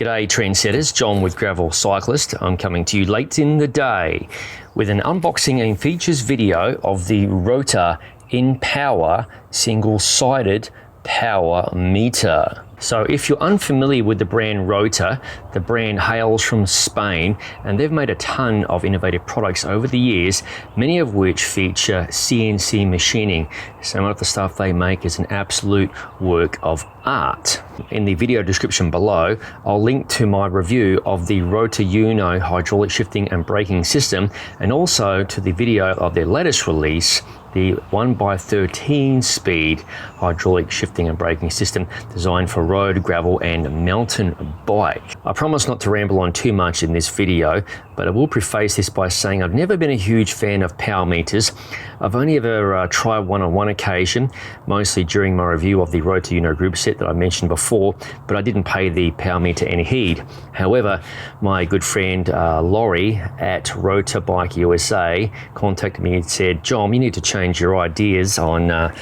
G'day trendsetters, John with Gravel Cyclist. I'm coming to you late in the day with an unboxing and features video of the Rotor InPower single-sided power meter. So if you're unfamiliar with the brand Rotor, the brand hails from Spain and they've made a ton of innovative products over the years, many of which feature CNC machining. Some of the stuff they make is an absolute work of art. In the video description below, I'll link to my review of the Rotor Uno hydraulic shifting and braking system, and also to the video of their latest release, the 1x13 speed hydraulic shifting and braking system designed for road, gravel and mountain bike. I promise not to ramble on too much in this video, but I will preface this by saying I've never been a huge fan of power meters. I've only ever tried one on one occasion, mostly during my review of the Rotor Uno group set that I mentioned before, but I didn't pay the power meter any heed. However, my good friend Laurie at Rotor Bike USA contacted me and said, John, you need to change your ideas on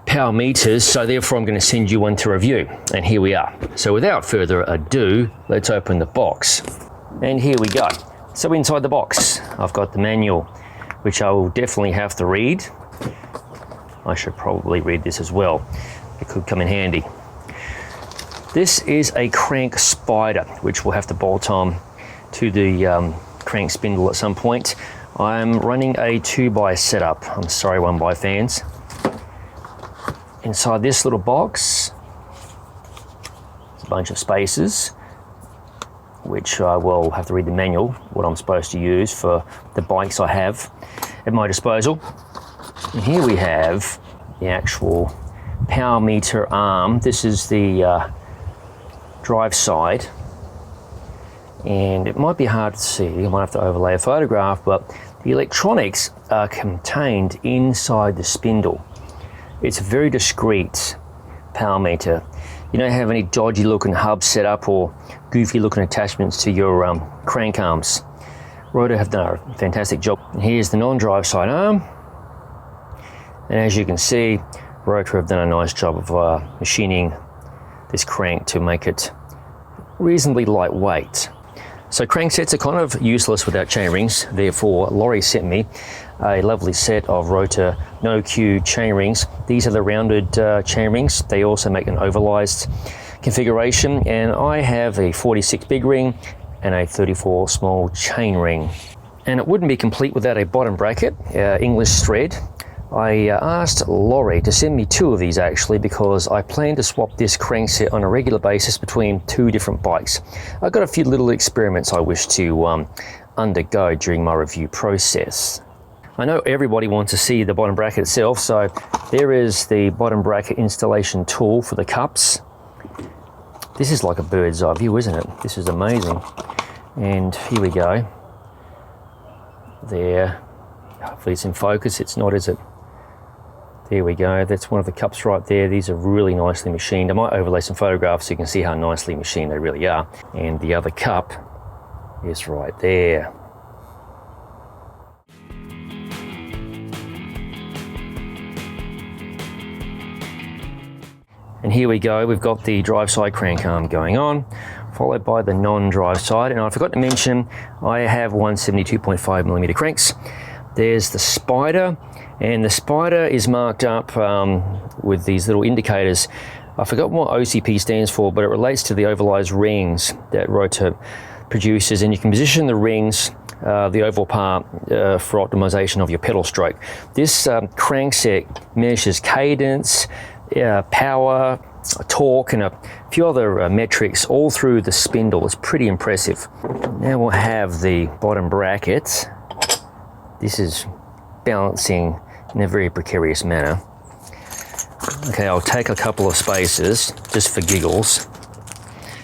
power meters, so therefore I'm going to send you one to review. And here we are. So without further ado, let's open the box. And here we go. So inside the box, I've got the manual, which I will definitely have to read. I should probably read this as well. It could come in handy. This is a crank spider, which we'll have to bolt on to the crank spindle at some point. I'm running a 2x setup. I'm sorry, 1x fans. Inside this little box, there's a bunch of spacers, which I will have to read the manual, what I'm supposed to use for the bikes I have at my disposal. And here we have the actual power meter arm. This is the drive side, and it might be hard to see. I might have to overlay a photograph, but the electronics are contained inside the spindle. It's a very discreet power meter. You don't have any dodgy looking hubs set up or goofy looking attachments to your crank arms. Rotor have done a fantastic job. And here's the non-drive side arm. And as you can see, Rotor have done a nice job of machining this crank to make it reasonably lightweight. So cranksets are kind of useless without chain rings. Therefore, Laurie sent me a lovely set of Rotor no-Q chain rings. These are the rounded chain rings. They also make an ovalized configuration, and I have a 46 big ring and a 34 small chain ring. And it wouldn't be complete without a bottom bracket, English thread. I asked Laurie to send me two of these actually, because I plan to swap this crankset on a regular basis between two different bikes. I've got a few little experiments I wish to undergo during my review process. I know everybody wants to see the bottom bracket itself, so there is the bottom bracket installation tool for the cups. This is like a bird's eye view, isn't it? This is amazing. And here we go. There. Hopefully it's in focus. It's not, is it? There we go. That's one of the cups right there. These are really nicely machined. I might overlay some photographs so you can see how nicely machined they really are. And the other cup is right there. And here we go, we've got the drive side crank arm going on, followed by the non-drive side. And I forgot to mention, I have 172.5mm cranks. There's the spider, and the spider is marked up with these little indicators. I forgot what OCP stands for, but it relates to the ovalized rings that Rotor produces, and you can position the rings, the oval part, for optimization of your pedal stroke. This crankset measures cadence, power, torque, and a few other metrics all through the spindle. It's pretty impressive. Now we'll have the bottom bracket. This is balancing in a very precarious manner. Okay, I'll take a couple of spaces just for giggles.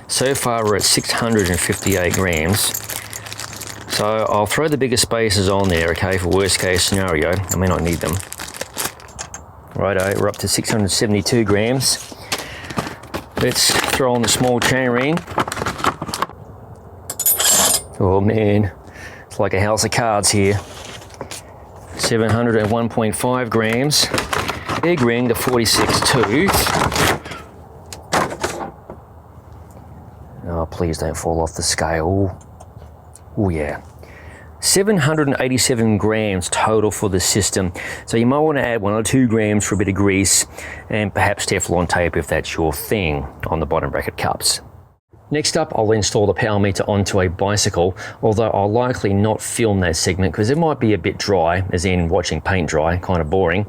So far we're at 658 grams. So I'll throw the bigger spacers on there, okay, for worst case scenario. I may not need them. Righto, we're up to 672 grams. Let's throw on the small chain ring. Oh man, it's like a house of cards here. 701.5 grams. Big ring, the 46 tooth. please don't fall off the scale. Oh yeah. 787 grams total for the system. So you might want to add 1 or 2 grams for a bit of grease and perhaps Teflon tape if that's your thing on the bottom bracket cups. Next up, I'll install the power meter onto a bicycle, although I'll likely not film that segment because it might be a bit dry, as in watching paint dry, kind of boring.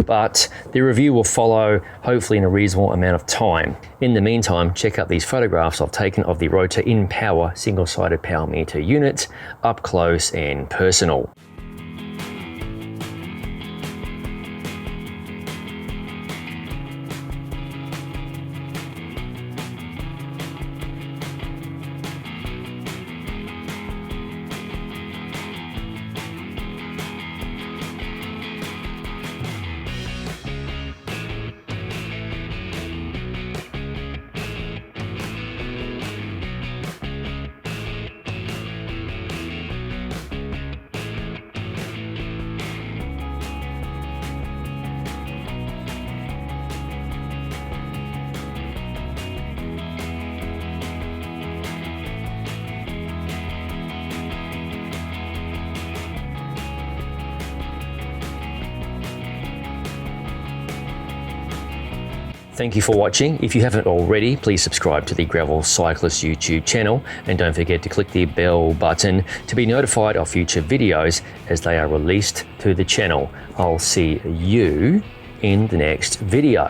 But the review will follow, hopefully in a reasonable amount of time. In the meantime, check out these photographs I've taken of the Rotor InPower single-sided power meter unit, up close and personal. Thank you for watching. If you haven't already, please subscribe to the Gravel Cyclist YouTube channel and don't forget to click the bell button to be notified of future videos as they are released to the channel. I'll see you in the next video.